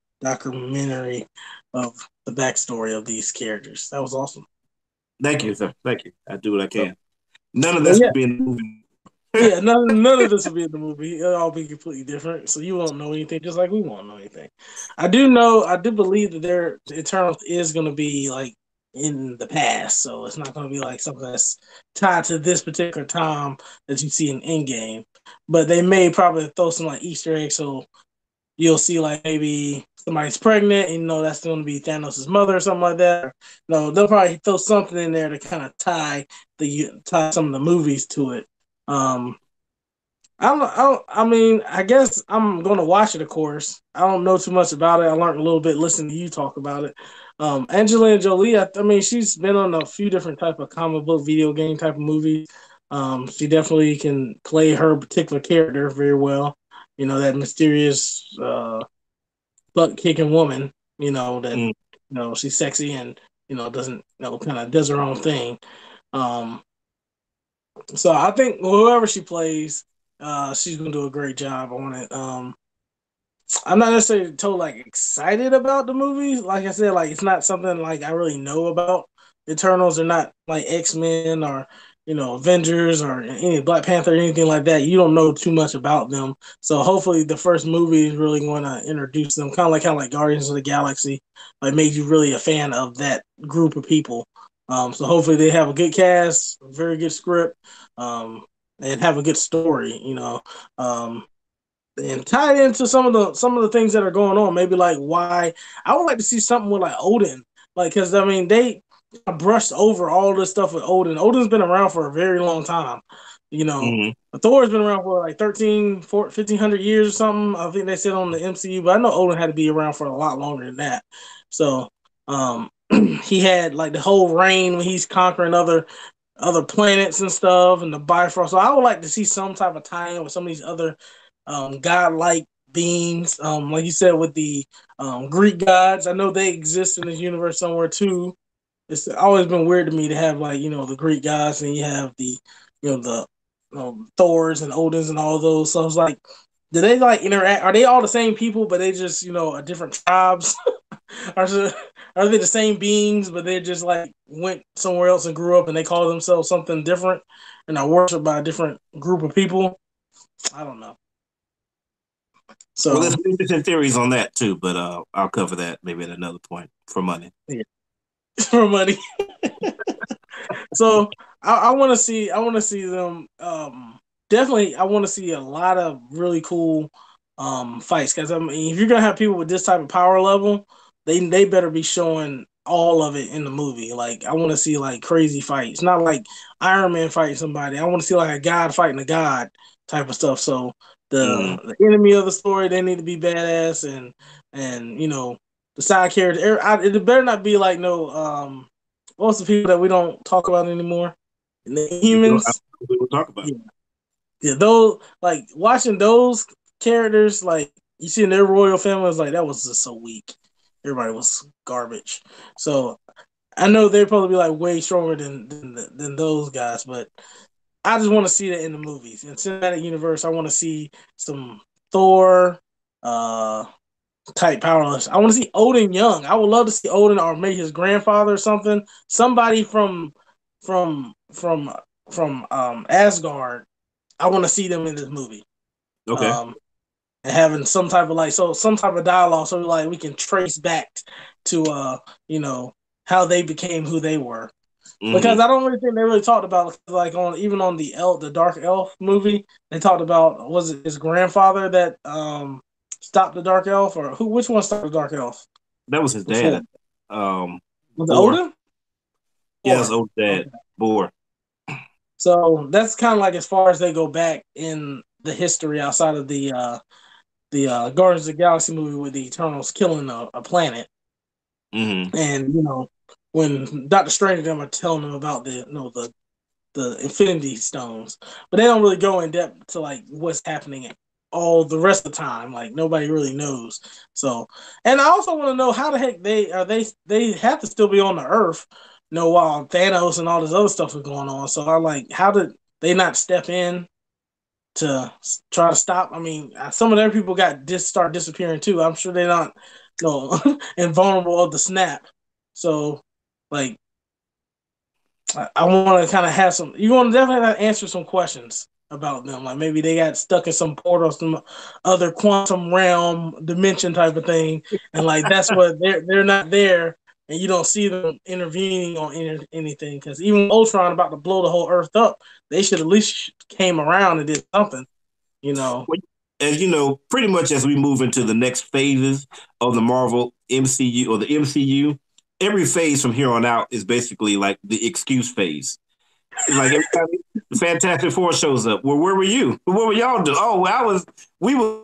of the backstory of these characters. That was awesome. Thank you, sir. Thank you. I do what I can. None of this will be in the movie. None of this will be in the movie. It'll all be completely different. So you won't know anything, just like we won't know anything. I do believe that their Eternals is going to be like in the past. So it's not going to be like something that's tied to this particular time that you see in Endgame. But they may probably throw some like Easter eggs. So, you'll see like maybe somebody's pregnant, and that's going to be Thanos' mother or something like that. No, they'll probably throw something in there to kind of tie some of the movies to it. I mean, I guess I'm gonna watch it. Of course, I don't know too much about it. I learned a little bit listening to you talk about it. Angelina Jolie, I mean, she's been on a few different type of comic book, video game type of movies. She definitely can play her particular character very well. That mysterious butt kicking woman. That Mm. she's sexy and doesn't kind of does her own thing. Um, so I think whoever she plays, she's gonna do a great job on it. I'm not necessarily told like excited about the movie. Like I said, like it's not something like I really know about. Eternals are not like X-Men or Avengers or any Black Panther or anything like that. You don't know too much about them. So hopefully the first movie is really going to introduce them, kind of like Guardians of the Galaxy, like made you really a fan of that group of people. So hopefully they have a good cast, a very good script, and have a good story. And tie it into some of the things that are going on. Maybe like why I would like to see something with like Odin, like because I mean they brushed over all this stuff with Odin. Odin's been around for a very long time. Mm-hmm. Thor's been around for like 1,500 years or something. I think they said on the MCU, but I know Odin had to be around for a lot longer than that. So he had like the whole reign when he's conquering other planets and stuff and the Bifrost. So I would like to see some type of tie-in with some of these other godlike beings. Like you said with the Greek gods. I know they exist in this universe somewhere too. It's always been weird to me to have like the Greek gods and you have the Thors and Odins and all those. So I was like, do they like interact? Are they all the same people, but they just are different tribes? are, are they the same beings, but they just like went somewhere else and grew up and they call themselves something different and are worshipped by a different group of people? I don't know. Well, So there's different theories on that too, but I'll cover that maybe at another point for money. yeah, for money. So I want to see. I want to see them. Definitely, I want to see a lot of really cool fights because I mean, if you're gonna have people with this type of power level, they better be showing all of it in the movie. Like I want to see like crazy fights, not like Iron Man fighting somebody. I want to see like a god fighting a god type of stuff. So Mm. the enemy of the story, they need to be badass and the side character. It better not be like no most of the people that we don't talk about anymore, the humans. We will talk about. Yeah, yeah. Those like watching those characters, like you see in their royal families, like that was just so weak. Everybody was garbage. So I know they'd probably be like way stronger than those guys, but I just want to see that in the movies. In cinematic universe, I want to see some Thor, uh, type powerless. I want to see Odin young. I would love to see Odin or maybe his grandfather or something. Somebody from from from Asgard. I want to see them in this movie. Okay. Um, and having some type of some type of dialogue so like we can trace back to you know how they became who they were. Mm-hmm. Because I don't really think they really talked about like on even on the Dark Elf movie, they talked about was it his grandfather that stopped the Dark Elf or who which one stopped the Dark Elf That was his before? dad. Was it Boar. Odin? Yeah, his Or old dad. okay. Boar. So that's kind of like as far as they go back in the history outside of the Guardians of the Galaxy movie with the Eternals killing a planet. Mm-hmm. And when Doctor Strange and them are telling them about the Infinity Stones, but they don't really go in depth to like what's happening all the rest of the time. Like nobody really knows. So, and I also want to know how the heck they have to still be on the Earth, while Thanos and all this other stuff is going on. So I like how did they not step in to try to stop? I mean, some of their people start disappearing too. I'm sure they're not invulnerable of the snap. So, like I want to kind of have some. You want to definitely have to answer some questions about them. Like maybe they got stuck in some portal, some other quantum realm dimension type of thing, and like that's what they're not there, and you don't see them intervening on anything. Because even Ultron about to blow the whole Earth up, they should at least came around and did something. You know. as you know, pretty much as we move into the next phases of the Marvel MCU or the MCU, every phase from here on out is basically like the excuse phase. It's like every time the Fantastic Four shows up, well, where were you? What were y'all doing? Oh, well, we were.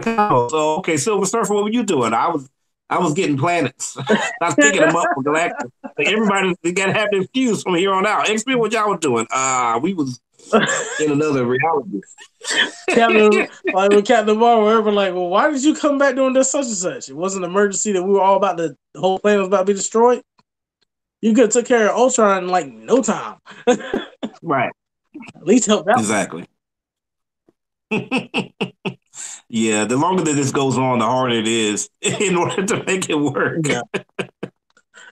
So okay, Silver Surfer, what were you doing? I was getting planets. I was picking them up for Galactus. Like everybody, they got to have their excuse from here on out. Explain what y'all were doing. We was in another reality. Captain, like with Captain Marvel, everyone like, well, why did you come back doing this such and such? It wasn't an emergency that we were all about the whole planet was about to be destroyed. You could have took care of Ultron in like no time. Right. At least help out. Exactly. Yeah, the longer that this goes on, the harder it is in order to make it work. Yeah.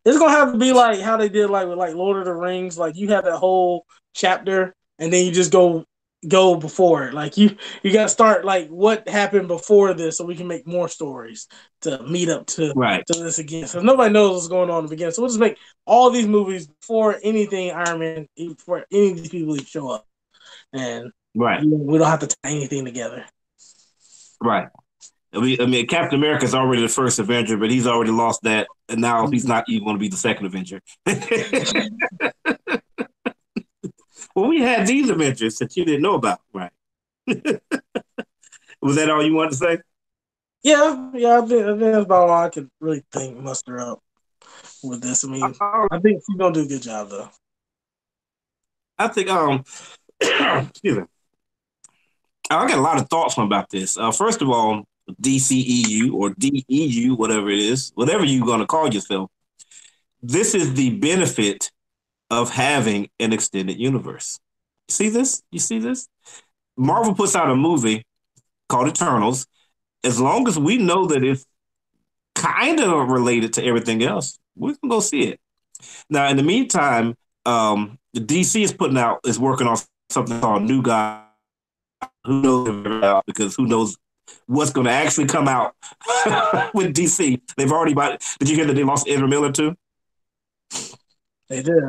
It's gonna have to be like how they did like with like Lord of the Rings. Like you have that whole chapter, and then you just go before it. Like you gotta start like what happened before this, so we can make more stories to meet up to Right. to this again. So nobody knows what's going on in the beginning. So we'll just make all these movies before anything Iron Man, before any of these people even show up, and Right. we don't have to tie anything together. Right. I mean, Captain America's already the first Avenger, but he's already lost that, and now he's not even going to be the second Avenger. Well, we had these Avengers that you didn't know about, right? Was that all you wanted to say? Yeah. I think that's about all I could really muster up with this. I mean, I think she's gonna do a good job though. I think excuse me. I got a lot of thoughts about this. First of all, DCEU or DEU, whatever it is, whatever you're going to call yourself, this is the benefit of having an extended universe. See this? You see this? Marvel puts out a movie called Eternals. As long as we know that it's kind of related to everything else, we're gonna go see it. Now, in the meantime, the DC is working on something called New God. Who knows? Because who knows what's going to actually come out with DC? They've already bought. Did you hear that they lost Ezra Miller too? They did.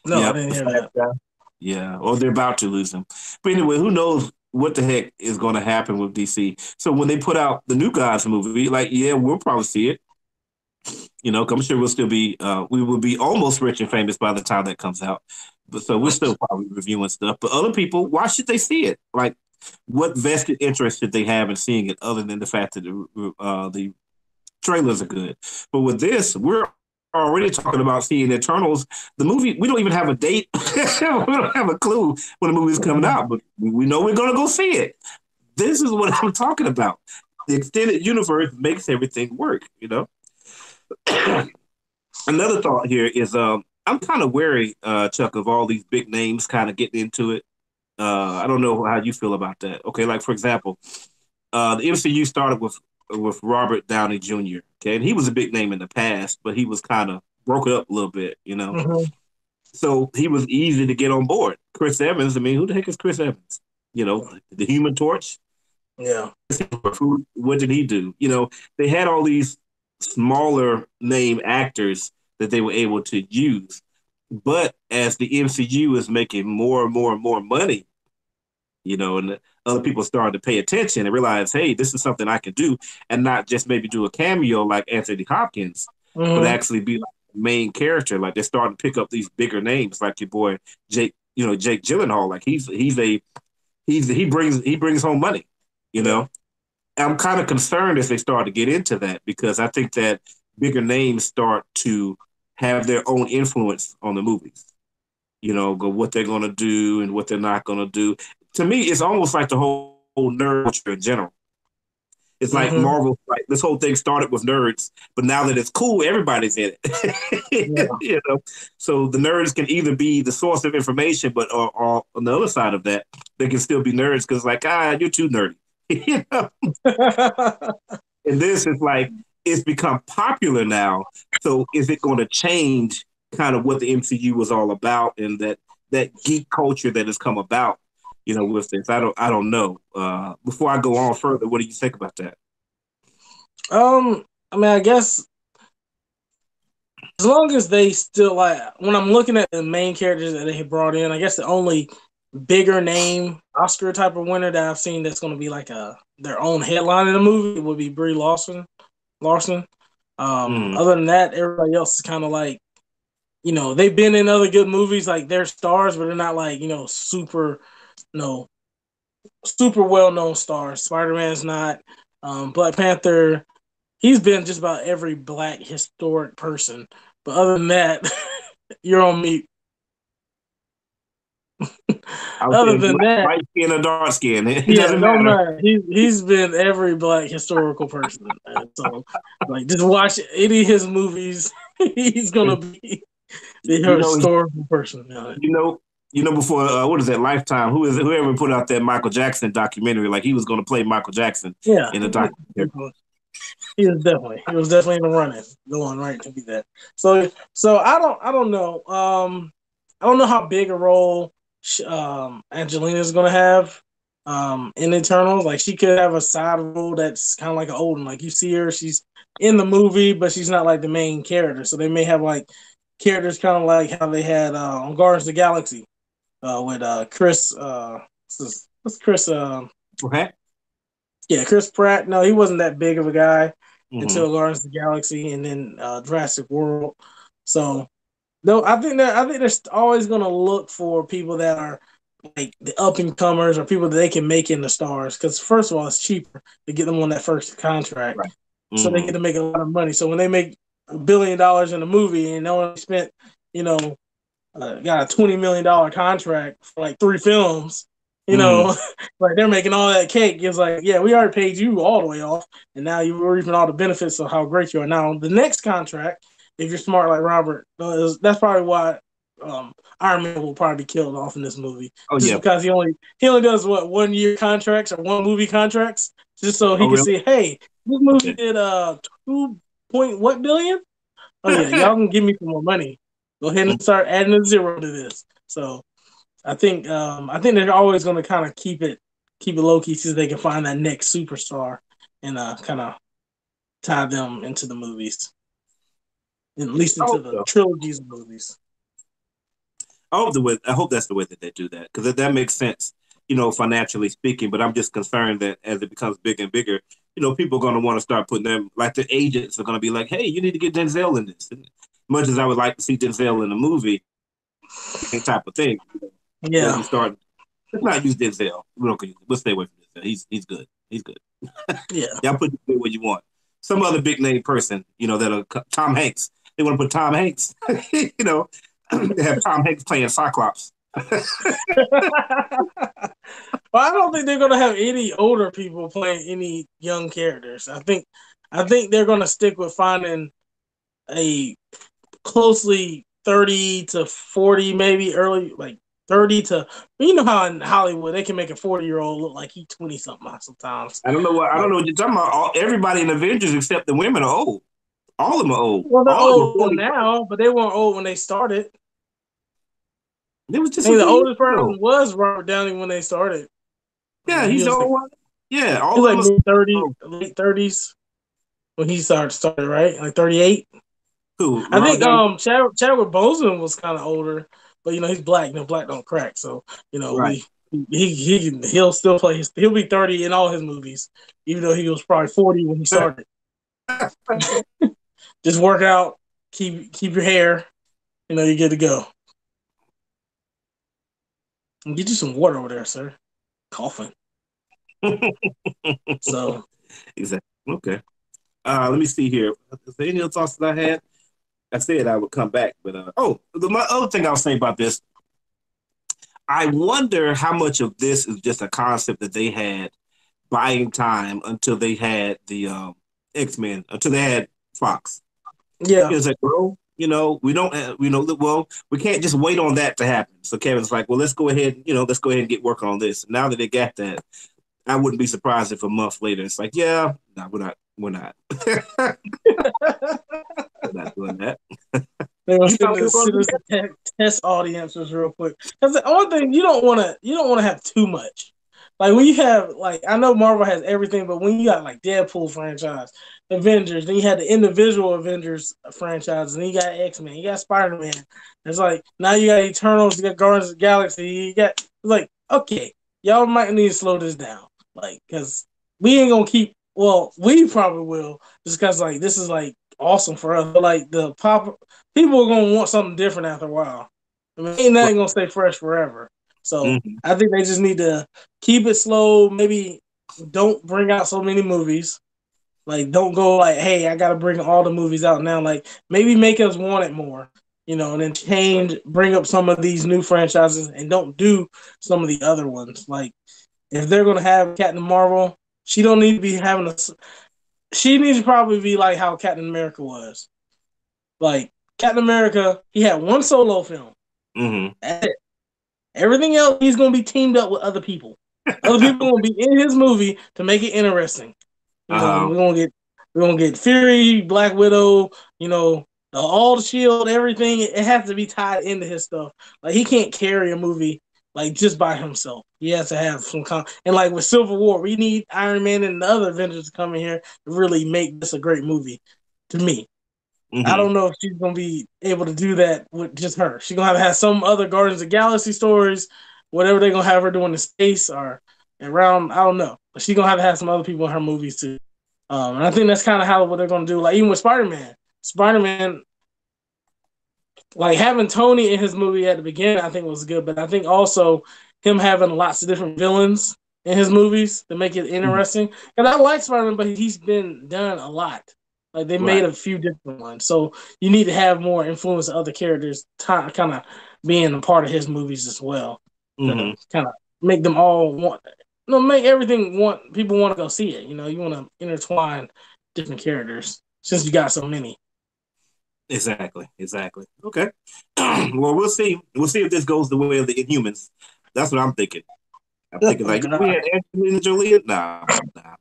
No, yep. I didn't hear that. Yeah, or they're about to lose him. But anyway, who knows what the heck is going to happen with DC? So when they put out the New Gods movie, like, yeah, we'll probably see it. You know, I'm sure we'll still be, we will be almost rich and famous by the time that comes out. But so we're still probably reviewing stuff. But other people, why should they see it? Like, what vested interest should they have in seeing it other than the fact that the trailers are good? But with this, we're already talking about seeing Eternals. The movie, we don't even have a date. We don't have a clue when the movie's coming out, but we know we're going to go see it. This is what I'm talking about. The extended universe makes everything work, you know? Another thought here is I'm kind of wary, Chuck, of all these big names kind of getting into it. I don't know how you feel about that. Okay, like for example, the MCU started with Robert Downey Jr. Okay, and he was a big name in the past, but he was kind of broke up a little bit, you know. Mm-hmm. So he was easy to get on board. Chris Evans, I mean, who the heck is Chris Evans? You know, the Human Torch. Yeah. What did he do? You know, they had all these smaller name actors that they were able to use. But as the MCU is making more and more and more money, you know, and other people started to pay attention and realize, hey, this is something I can do, and not just maybe do a cameo like Anthony Hopkins, but actually be like the main character. Like they're starting to pick up these bigger names, like your boy Jake Gyllenhaal. Like he brings home money, you know. I'm kind of concerned as they start to get into that because I think that bigger names start to have their own influence on the movies. You know, what they're going to do and what they're not going to do. To me, it's almost like the whole nerd culture in general. It's like Marvel, like this whole thing started with nerds, but now that it's cool, everybody's in it. You know, so the nerds can either be the source of information, but or on the other side of that, they can still be nerds because like, you're too nerdy. You know? And this is like, it's become popular now. So is it going to change kind of what the MCU was all about and that geek culture that has come about, you know, with this? I don't know. Before I go on further, what do you think about that? I mean, I guess as long as they still like when I'm looking at the main characters that they brought in, I guess the only bigger name Oscar type of winner that I've seen that's going to be like their own headline in the movie would be Brie Larson. Larson. Other than that, everybody else is kind of like, they've been in other good movies, like they're stars, but they're not like, super, super well known stars. Spider-Man's not. Black Panther, he's been just about every black historic person. But other than that, you're on mute. Other than that, light skin or dark skin, it yeah, doesn't don't matter. matter. He's been every black historical person. So, like, just watch any of his movies. He's gonna be the historical person. Before what is that? Lifetime. Whoever put out that Michael Jackson documentary? Like he was going to play Michael Jackson in the documentary. He was definitely in the running, going right to be that. So I don't know. I don't know how big a role Angelina's gonna have in Eternals. Like she could have a side role that's kind of like an Odin. Like you see her, she's in the movie, but she's not like the main character. So they may have like characters kind of like how they had on Guardians of the Galaxy with Chris. What's Chris? Okay. Yeah, Chris Pratt. No, he wasn't that big of a guy until Guardians of the Galaxy and then Jurassic World. So, no, I think they're always going to look for people that are like the up and comers or people that they can make into stars. Because first of all, it's cheaper to get them on that first contract, right. So they get to make a lot of money. So when they make $1 billion in a movie and they only spent, got a $20 million contract for like 3 films. Like they're making all that cake. It's like, yeah, we already paid you all the way off, and now you're reaping all the benefits of how great you are. Now, the next contract, if you're smart like Robert, that's probably why Iron Man will probably be killed off in this movie. Because he only does 1 year contracts or 1 movie contracts, just so he can see, hey, this movie did 2 point what billion? Oh yeah, y'all can give me some more money. Go ahead and start adding a zero to this. So. I think they're always going to kind of keep it low key so they can find that next superstar and kind of tie them into the movies, at least into the trilogies of movies. I hope that's the way that they do that because that makes sense, financially speaking. But I'm just concerned that as it becomes bigger and bigger, people are going to want to start putting them like the agents are going to be like, hey, you need to get Denzel in this. And much as I would like to see Denzel in a movie, same type of thing. Yeah. Let's not use Denzel. We'll stay away from Denzel. He's good. He's good. Yeah. Y'all put it where you want. Some other big name person, that'll Tom Hanks. They want to put Tom Hanks. They have Tom Hanks playing Cyclops. Well, I don't think they're gonna have any older people playing any young characters. I think they're gonna stick with finding a closely 30 to 40, maybe early, like 30 to, how in Hollywood they can make a 40-year-old look like he's 20 something sometimes. I don't know what you're talking about. Everybody in Avengers except the women are old. All of them are old. Well, they're old now, but they weren't old when they started. It was just the oldest person was Robert Downey when they started. Yeah, he's old. Like, yeah, all of them mid-30s, late 30s when he started, right? Like 38. Who? I think Chadwick Boseman was kind of older, but he's black. Black don't crack, so right. he'll still play. He'll be 30 in all his movies, even though he was probably 40 when he started. Just work out, keep your hair, you're good to go. And get you some water over there, sir. Coughing. So exactly. Okay. Let me see here. Is there any other thoughts that I had? I said I would come back, but my other thing I'll say about this, I wonder how much of this is just a concept that they had buying time until they had the X-Men, until they had Fox. Yeah. It's like, well, we don't have, we can't just wait on that to happen. So Kevin's like, well, let's go ahead and get working on this. Now that they got that, I wouldn't be surprised if a month later it's like, yeah, no, we're not. We're not doing that. They were to test audiences real quick. Because the only thing you don't want to have too much. Like when you have I know Marvel has everything, but when you got like Deadpool franchise, Avengers, then you had the individual Avengers franchise, and you got X-Men, you got Spider-Man. It's like now you got Eternals, you got Guardians of the Galaxy, you got It's like, okay, y'all might need to slow this down, like, because we ain't gonna keep. Well, we probably will, just because like this is like awesome for us. But like the pop, people are gonna want something different after a while. I mean, ain't nothing gonna stay fresh forever. So Mm-hmm. I think they just need to keep it slow. Maybe don't bring out so many movies. Like, don't go like, hey, I gotta bring all the movies out now. Like, maybe make us want it more, and then bring up some of these new franchises, and don't do some of the other ones. Like, if they're gonna have Captain Marvel, she don't need to be having a. She needs to probably be like how Captain America was. Like Captain America, he had one solo film. Mm-hmm. That's it. Everything else, he's gonna be teamed up with other people. Other people gonna be in his movie to make it interesting. Uh-huh. We're gonna get Fury, Black Widow, all the Shield, everything. It has to be tied into his stuff. Like he can't carry a movie like just by himself. He has to have and like with Civil War, we need Iron Man and the other Avengers to come in here to really make this a great movie. To me, I Mm-hmm. don't know if she's gonna be able to do that with just her. She's gonna have some other Guardians of the Galaxy stories, whatever they're gonna have her doing in space or around. I don't know, but she's gonna have some other people in her movies too. And I think that's kind of how what they're gonna do. Like even with Spider Man, like having Tony in his movie at the beginning, I think was good. But I think also him having lots of different villains in his movies to make it interesting. And I like Spider-Man, but he's been done a lot. Like they made Right. a few different ones, so you need to have more influence of other characters, kind of being a part of his movies as well, Mm-hmm. to kind of make them all want, make everything want people want to go see it. You want to intertwine different characters since you got so many. Exactly. Exactly. Okay. Well, we'll see. We'll see if this goes the way of the Inhumans. That's what I'm thinking. I'm thinking Oh like we God, had Angelina Jolie. Nah, nah.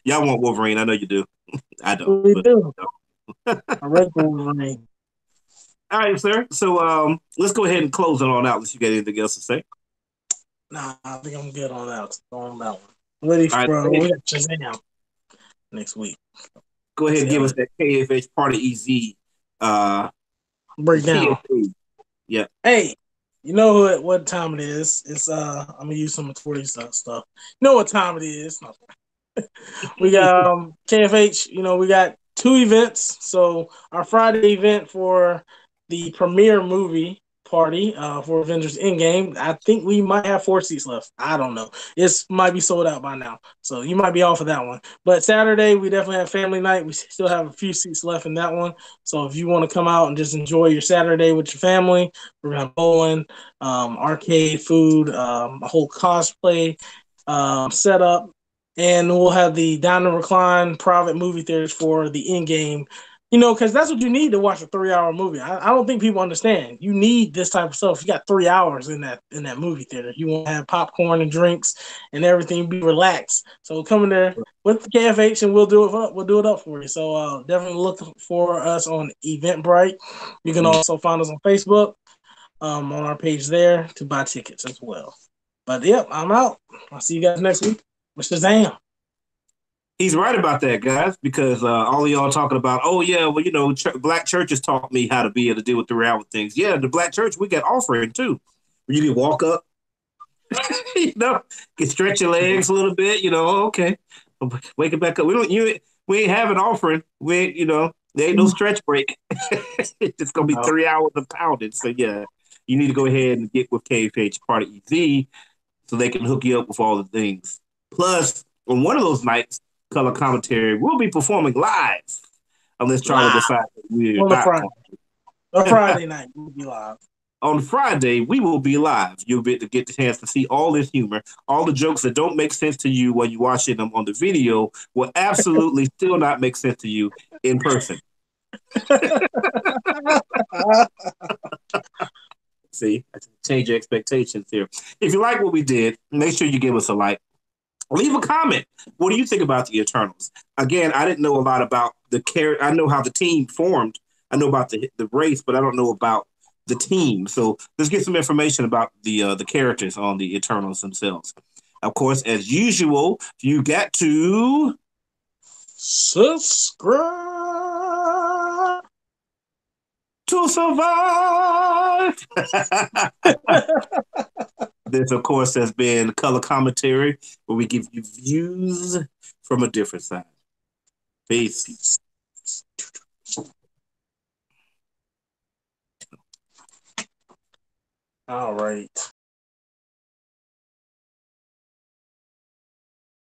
Y'all want Wolverine? I know you do. I don't. we But do. I read the Wolverine. all right, sir. So let's go ahead and close it on out. Unless you got anything else to say. Nah, I think I'm good on that. On that one. Ready All right. for we got Shazam next week. Go ahead and See how give us that that KFH Party EZ breakdown. PSA. Yeah. Hey, you know what time it is? It's I'm gonna use some Tory stuff. You know what time it is? No. We got KFH. We got two events. So our Friday event for the premiere movie party for Avengers Endgame. I think we might have 4 seats left. I don't know. It might be sold out by now, so you might be off of that one. But Saturday we definitely have family night. We still have a few seats left in that one. So if you want to come out and just enjoy your Saturday with your family, we're gonna have bowling, arcade, food, a whole cosplay setup, and we'll have the down and recline private movie theaters for the end game. Because that's what you need to watch a 3-hour movie. I don't think people understand. You need this type of stuff. You got 3 hours in that movie theater. You want to have popcorn and drinks and everything. Be relaxed. So come in there with the KFH and we'll do it. We'll do it up for you. So definitely look for us on Eventbrite. You can also find us on Facebook on our page there to buy tickets as well. But yep, I'm out. I'll see you guys next week. Shazam. He's right about that, guys, because all of y'all talking about, oh, yeah, well, black churches taught me how to be able to deal with the reality things. Yeah, the black church, we got offering, too. You can walk up, can stretch your legs a little bit, okay. Wake it back up. We ain't having offering. There ain't no stretch break. It's going to be 3 hours of pounding. So, yeah, you need to go ahead and get with KFH Party EZ so they can hook you up with all the things. Plus, on one of those nights, Color Commentary will be performing live, unless Charlie Live decides that we're on the not Friday. going. A Friday night, we'll be live. On Friday, we will be live. You'll be able to get the chance to see all this humor, all the jokes that don't make sense to you when you're watching them on the video will absolutely still not make sense to you in person. See, I change your expectations here. If you like what we did, make sure you give us a like. Leave a comment. What do you think about the Eternals? Again, I didn't know a lot about the character. I know how the team formed. I know about the race, but I don't know about the team. So let's get some information about the characters on the Eternals themselves. Of course, as usual, you got to subscribe to to survive. This, of course, has been Color Commentary, where we give you views from a different side. Peace. All right.